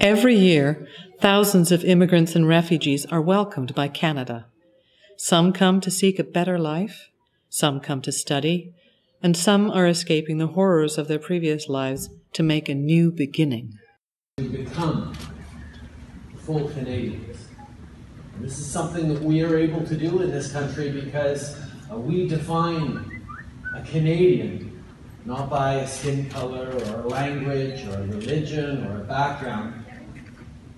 Every year, thousands of immigrants and refugees are welcomed by Canada. Some come to seek a better life, some come to study, and some are escaping the horrors of their previous lives to make a new beginning. To become full Canadians. And this is something that we are able to do in this country because we define a Canadian not by a skin color or a language or a religion or a background,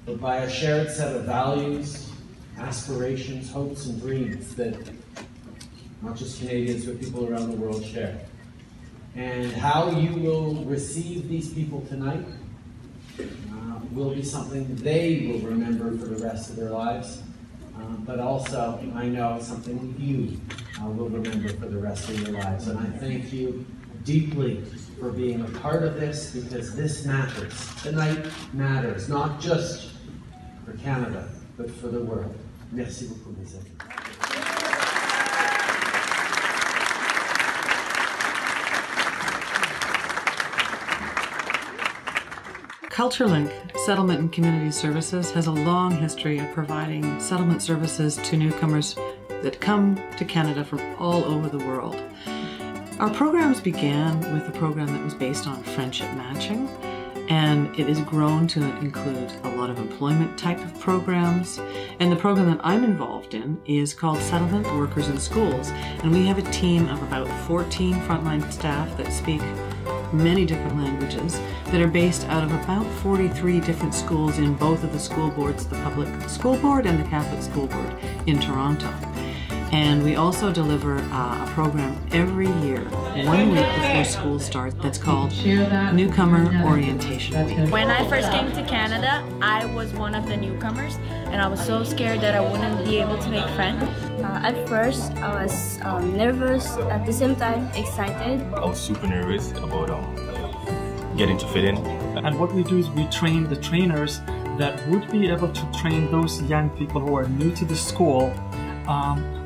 but by a shared set of values, aspirations, hopes, and dreams that not just Canadians, but people around the world share. And how you will receive these people tonight will be something they will remember for the rest of their lives, but also, I know, something you will remember for the rest of your lives. And I thank you deeply for being a part of this, because this matters. Tonight matters, not just for Canada, but for the world. Merci beaucoup, mes amis. CultureLink Settlement and Community Services has a long history of providing settlement services to newcomers that come to Canada from all over the world. Our programs began with a program that was based on friendship matching, and it has grown to include a lot of employment type of programs. And the program that I'm involved in is called Settlement Workers in Schools, and we have a team of about 14 frontline staff that speak many different languages that are based out of about 43 different schools in both of the school boards, the Public School Board and the Catholic School Board in Toronto. And we also deliver a program every year, 1 week before school starts, that's called Newcomer Orientation Week. When I first came to Canada, I was one of the newcomers, and I was so scared that I wouldn't be able to make friends. At first, I was nervous, at the same time excited. I was super nervous about getting to fit in. And what we do is we train the trainers that would be able to train those young people who are new to the school,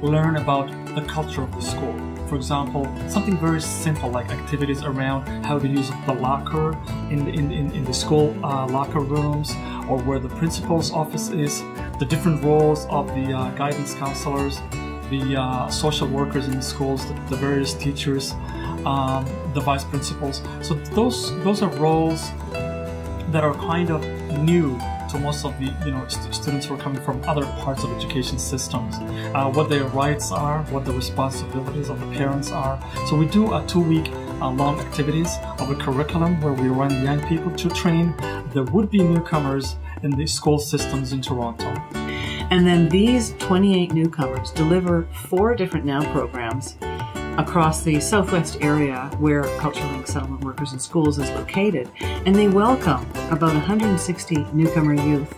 learn about the culture of the school. For example, something very simple like activities around how to use the locker in the school locker rooms, or where the principal's office is, the different roles of the guidance counselors, the social workers in the schools, the various teachers, the vice principals. So those are roles that are kind of new to most of the students who are coming from other parts of education systems. What their rights are, what the responsibilities of the parents are. So we do a 2-week long activities of a curriculum where we run young people to train the would-be newcomers in the school systems in Toronto. And then these 28 newcomers deliver 4 different NOW programs across the southwest area where CultureLink's Settlement Workers in Schools is located. And they welcome about 160 newcomer youth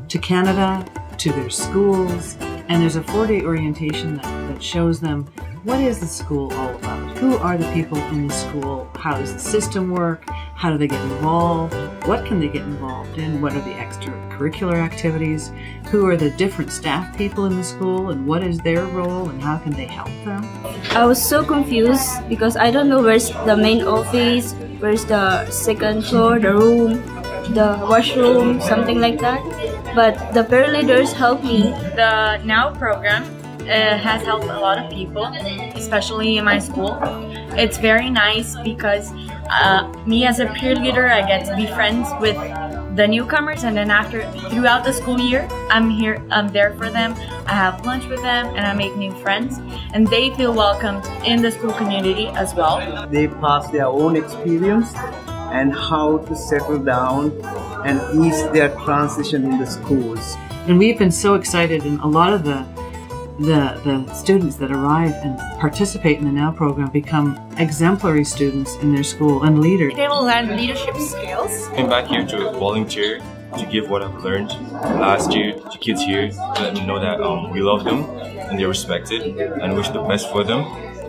to Canada, to their schools, and there's a 4-day orientation that shows them what is the school all about? Who are the people in the school? How does the system work? How do they get involved? What can they get involved in? What are the extracurricular activities? Who are the different staff people in the school, and what is their role, and how can they help them? I was so confused because I don't know where's the main office, where's the second floor, the room, the washroom, something like that. But the parent leaders helped me. The NOW program has helped a lot of people, especially in my school. It's very nice because me as a peer leader, I get to be friends with the newcomers, and then throughout the school year, I'm there for them. I have lunch with them, and I make new friends, and they feel welcomed in the school community as well. They pass their own experience and how to settle down and ease their transition in the schools. And we've been so excited, and a lot of the students that arrive and participate in the NOW program become exemplary students in their school and leaders. They will learn leadership skills. I came back here to volunteer to give what I've learned last year to kids here, to let them know that we love them and they're respected and wish the best for them,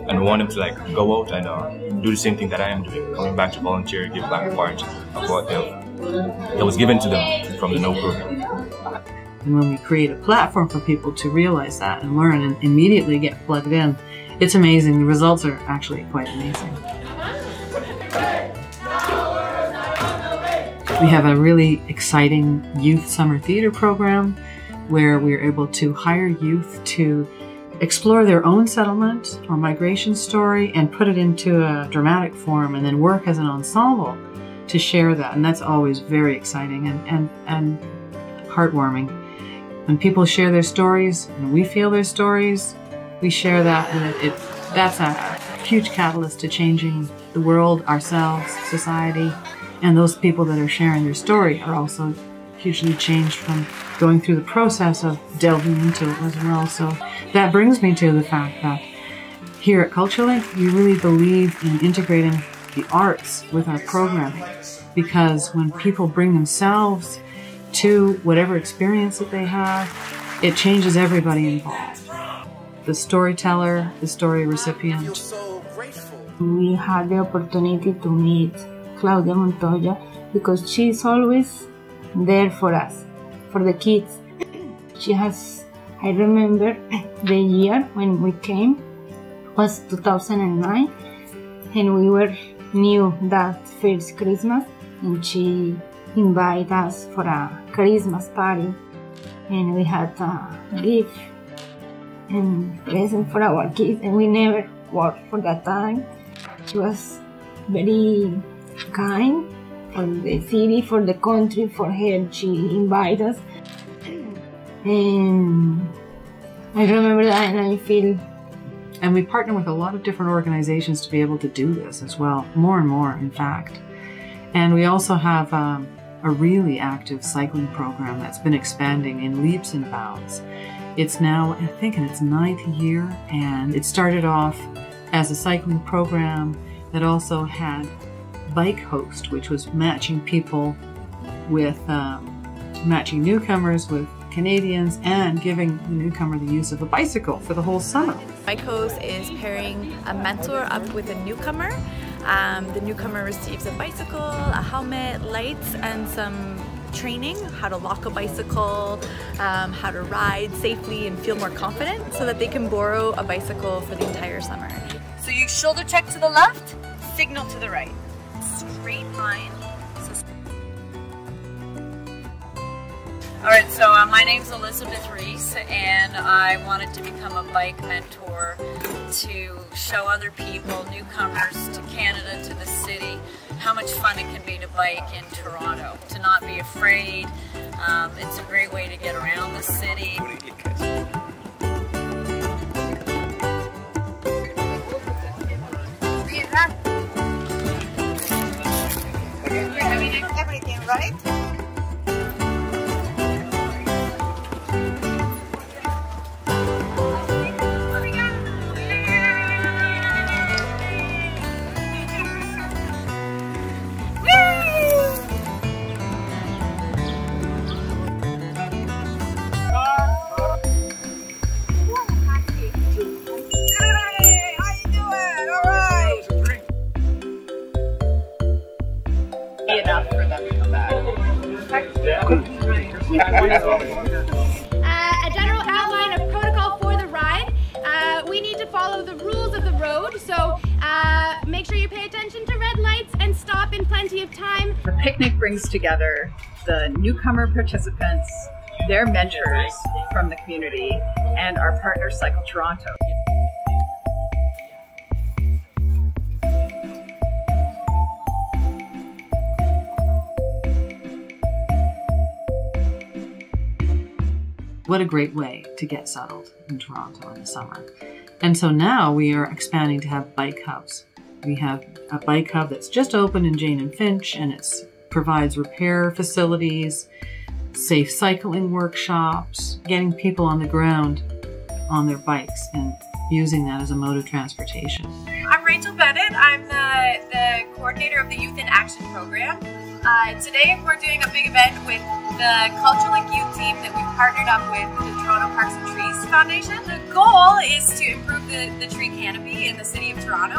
and want them to go out and do the same thing that I am doing, coming back to volunteer, give back part of what that was given to them from the NOW program. And when we create a platform for people to realize that and learn and immediately get plugged in, it's amazing. The results are actually quite amazing. We have a really exciting youth summer theater program where we're able to hire youth to explore their own settlement or migration story and put it into a dramatic form and then work as an ensemble to share that. And that's always very exciting and heartwarming. When people share their stories and we feel their stories, we share that, and that's a huge catalyst to changing the world, ourselves, society, and those people that are sharing their story are also hugely changed from going through the process of delving into it as well. So that brings me to the fact that here at CultureLink, we really believe in integrating the arts with our programming, because when people bring themselves to whatever experience that they have, it changes everybody involved. The storyteller, the story recipient. We had the opportunity to meet Claudia Montoya because she's always there for us, for the kids. She has, I remember the year when we came was 2009, and we were new that first Christmas, and she invited us for a Christmas party, and we had a gift and present for our kids, and we never worked for that time. She was very kind for the city, for the country, for her. She invited us, and I remember that, and I feel. And we partner with a lot of different organizations to be able to do this as well, more and more, in fact. And we also have a really active cycling program that's been expanding in leaps and bounds. It's now, I think, in its 9th year, and it started off as a cycling program that also had Bike Host, which was matching people with, matching newcomers with Canadians and giving the newcomer the use of a bicycle for the whole summer. Bike Host is pairing a mentor up with a newcomer. The newcomer receives a bicycle, a helmet, lights, and some training, how to lock a bicycle, how to ride safely and feel more confident so that they can borrow a bicycle for the entire summer. So you shoulder check to the left, signal to the right. Straight line. Alright, so my name's Elizabeth Reese, and I wanted to become a bike mentor to show other people, newcomers to Canada, to the city, how much fun it can be to bike in Toronto, to not be afraid. It's a great way to get around the city. You're having everything, right? Enough for them to come back. A general outline of protocol for the ride. We need to follow the rules of the road, so make sure you pay attention to red lights and stop in plenty of time. The picnic brings together the newcomer participants, their mentors from the community, and our partner Cycle Toronto. What a great way to get settled in Toronto in the summer. And so now we are expanding to have bike hubs. We have a bike hub that's just opened in Jane and Finch, and it provides repair facilities, safe cycling workshops, getting people on the ground on their bikes and using that as a mode of transportation. I'm Rachel Bennett. I'm the coordinator of the Youth in Action program. Today we're doing a big event with the CultureLink youth team that we've partnered up with the Toronto Parks and Trees Foundation. The goal is to improve the tree canopy in the city of Toronto,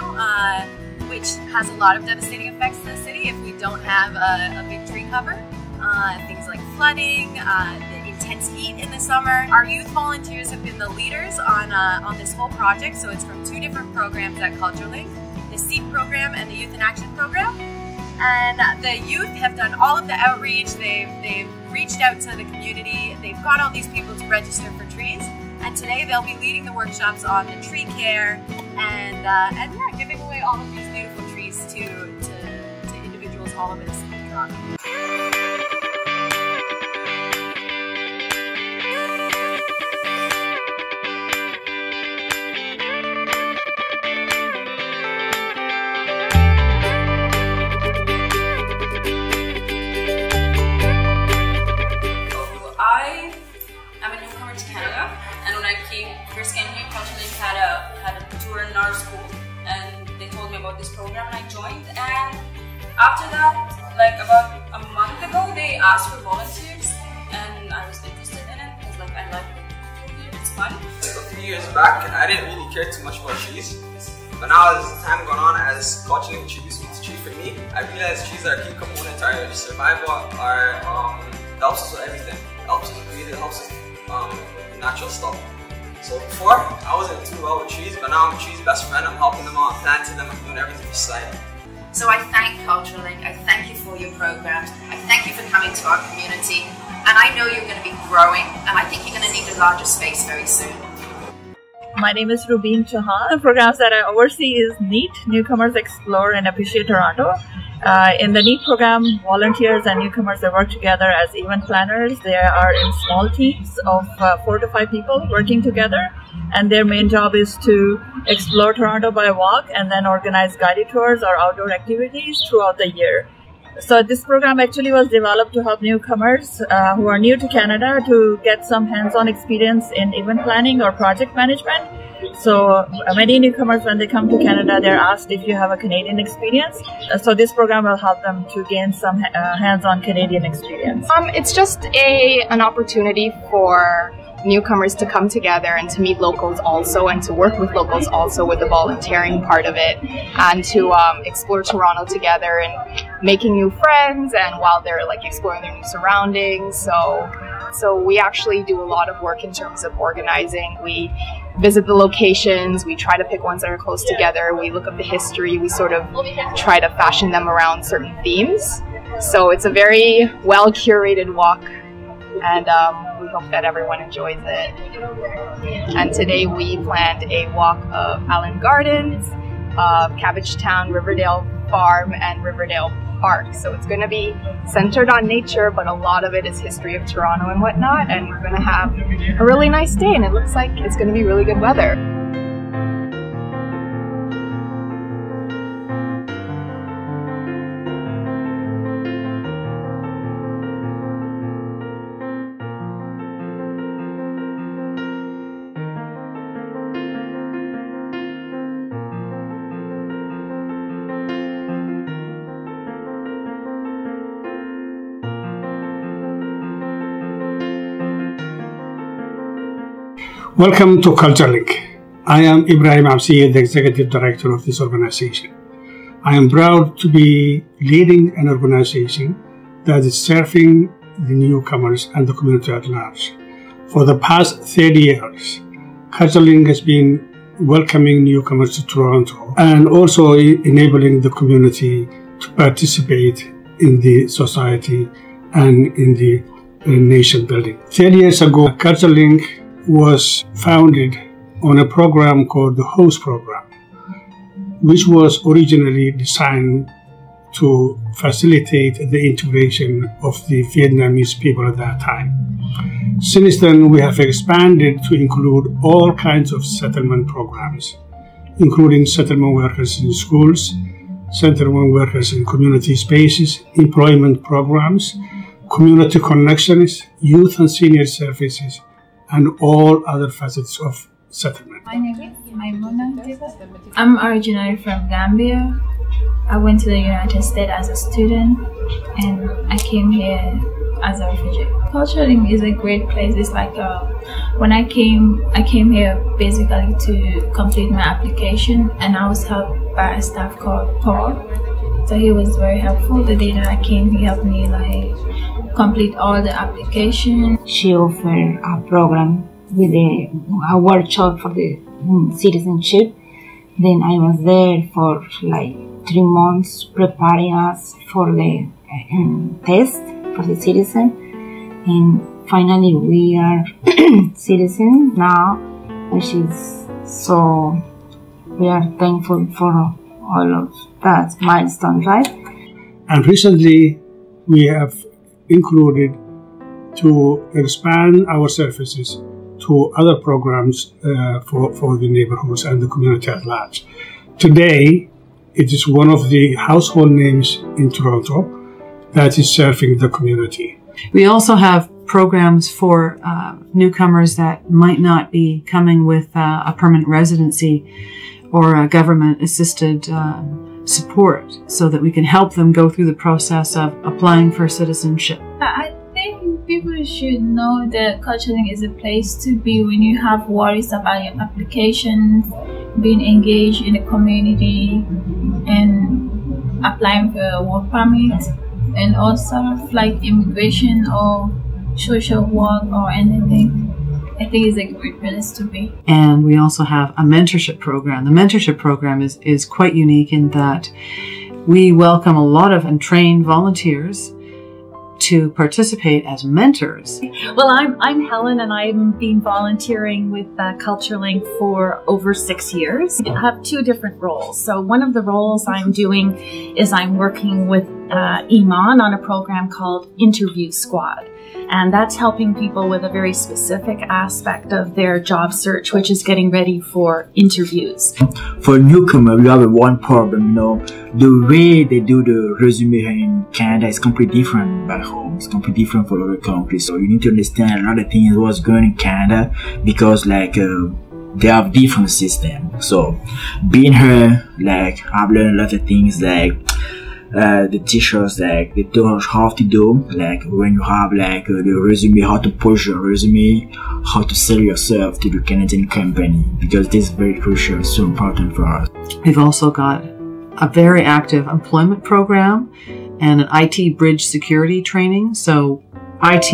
which has a lot of devastating effects to the city if we don't have a big tree cover. Things like flooding, the intense heat in the summer. Our youth volunteers have been the leaders on this whole project, so it's from 2 different programs at CultureLink, the SEED program and the Youth in Action program. And the youth have done all of the outreach. They've reached out to the community. They've got all these people to register for trees. And today they'll be leading the workshops on the tree care and yeah, giving away all of these beautiful trees to individuals all over the city of Toronto. First came here, CultureLink had a tour in our school, and they told me about this program, and I joined. And after that, like about a month ago, they asked for volunteers, and I was interested in it because like I like it. It's fun. Like a few years back, I didn't really care too much about trees, but now as time gone on, as CultureLink introduced me to trees for me, I realized trees are a key component to our survival. It helps us with everything. It helps us breathe. It helps us with natural stuff. So before, I wasn't too well with trees, but now I'm a tree's best friend. I'm helping them out, I'm planting them, I'm doing everything beside them. So I thank CultureLink, I thank you for your programs, I thank you for coming to our community, and I know you're going to be growing, and I think you're going to need a larger space very soon. My name is Rubin Chauhan. The programs that I oversee is NEAT, Newcomers Explore and Appreciate Toronto. In the NEAT program, volunteers and newcomers, they work together as event planners. They are in small teams of 4 to 5 people working together, and their main job is to explore Toronto by walk and then organize guided tours or outdoor activities throughout the year. So this program actually was developed to help newcomers who are new to Canada to get some hands-on experience in event planning or project management. So many newcomers, when they come to Canada, they're asked if you have a Canadian experience. So this program will help them to gain some hands-on Canadian experience. It's just an opportunity for newcomers to come together and to meet locals also, and to work with locals also with the volunteering part of it, and to explore Toronto together and making new friends, and while they're like exploring their new surroundings. So we actually do a lot of work in terms of organizing. We visit the locations, we try to pick ones that are close together, we look up the history, we sort of try to fashion them around certain themes. So it's a very well curated walk, and we hope that everyone enjoys it. And today we planned a walk of Allen Gardens, Cabbagetown, Riverdale Farm, and Riverdale Park. So it's going to be centered on nature, but a lot of it is history of Toronto and whatnot, and we're going to have a really nice day, and it looks like it's going to be really good weather. Welcome to CultureLink. I am Ibrahim Amsi, the Executive Director of this organization. I am proud to be leading an organization that is serving the newcomers and the community at large. For the past 30 years, CultureLink has been welcoming newcomers to Toronto and also enabling the community to participate in the society and in the nation building. 30 years ago, CultureLink was founded on a program called the HOST program, which was originally designed to facilitate the integration of the Vietnamese people at that time. Since then, we have expanded to include all kinds of settlement programs, including settlement workers in schools, settlement workers in community spaces, employment programs, community connections, youth and senior services, and all other facets of settlement. My name is Maimuna. I'm originally from Gambia. I went to the United States as a student, and I came here as a refugee. CultureLink is a great place. It's like when I came here basically to complete my application, and I was helped by a staff called Paul. So he was very helpful. The day that I came, he helped me like complete all the application. She offered a program with a workshop for the citizenship. Then I was there for like 3 months preparing us for the test for the citizen, and finally we are citizen now, which is so we are thankful for all of that milestone, right? And recently we have included to expand our services to other programs for the neighborhoods and the community at large. Today, it is one of the household names in Toronto that is serving the community. We also have programs for newcomers that might not be coming with a permanent residency or a government-assisted support, so that we can help them go through the process of applying for citizenship. I think people should know that CultureLink is a place to be when you have worries about your application, being engaged in the community, and applying for a work permit, and also like immigration or social work or anything. I think it's a great place to be. And we also have a mentorship program. The mentorship program is quite unique in that we welcome a lot of and train volunteers to participate as mentors. Well, I'm Helen, and I've been volunteering with CultureLink for over 6 years. I have 2 different roles. So one of the roles I'm doing is I'm working with Iman on a program called Interview Squad. And that's helping people with a very specific aspect of their job search, which is getting ready for interviews. For newcomer, we have one problem, you know, the way they do the resume here in Canada is completely different back home. It's completely different for other countries. So you need to understand a lot of things what's going on in Canada, because like they have different systems. So being here, like I've learned a lot of things, like the teachers, like they tell us how to do, like when you have like the resume, how to push your resume, how to sell yourself to the Canadian company, because this is very crucial, so important for us. We've also got a very active employment program and an IT bridge security training. So IT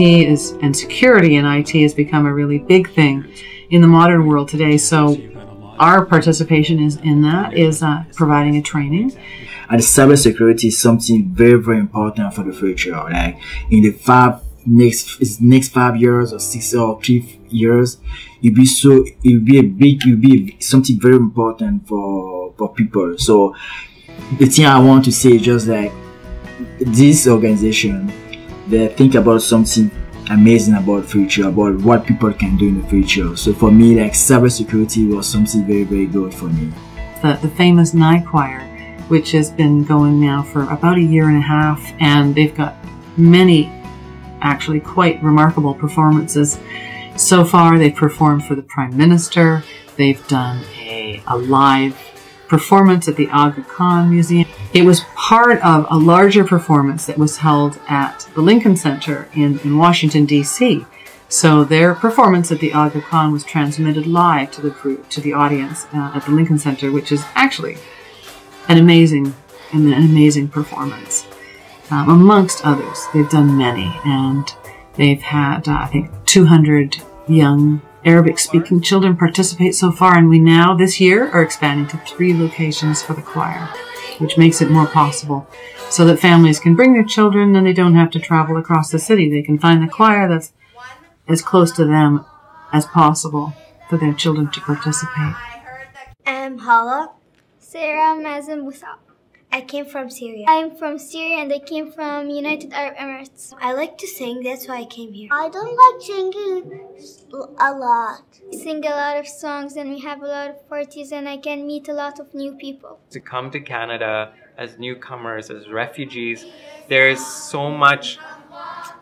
and security in IT has become a really big thing in the modern world today. So our participation is providing a training. And cybersecurity is something very, very important for the future. Like in the next 5 years or 6 or 3 years, it'll be something very important for people. So the thing I want to say is just like this organization, they think about something amazing about the future, about what people can do in the future. So for me, like cybersecurity was something very, very good for me. The famous Nye Choir, which has been going now for about 1.5 years, and they've got many actually quite remarkable performances. So far, they've performed for the Prime Minister. They've done a live performance at the Aga Khan Museum. It was part of a larger performance that was held at the Lincoln Center in Washington, D.C. So their performance at the Aga Khan was transmitted live to the audience at the Lincoln Center, which is actually an amazing performance. Amongst others, they've done many, and they've had, I think, 200 young Arabic-speaking children participate so far, and we now, this year, are expanding to 3 locations for the choir, which makes it more possible, so that families can bring their children and they don't have to travel across the city. They can find the choir that's as close to them as possible for their children to participate. I'm Hala. Sarah Mazen Musa. I came from Syria. I'm from Syria and I came from United Arab Emirates. I like to sing, that's why I came here. I don't like singing a lot. I sing a lot of songs and we have a lot of parties and I can meet a lot of new people. To come to Canada as newcomers, as refugees, there is so much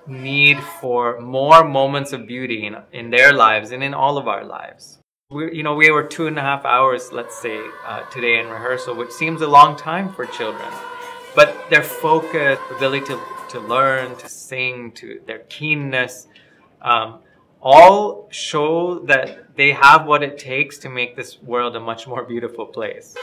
need for more moments of beauty in their lives and in all of our lives. We were 2.5 hours, let's say, today in rehearsal, which seems a long time for children. But their focus, ability to learn, to sing, to their keenness, all show that they have what it takes to make this world a much more beautiful place.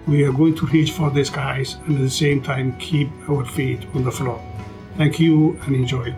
we are going to reach for the skies and at the same time keep our feet on the floor. Thank you and enjoy.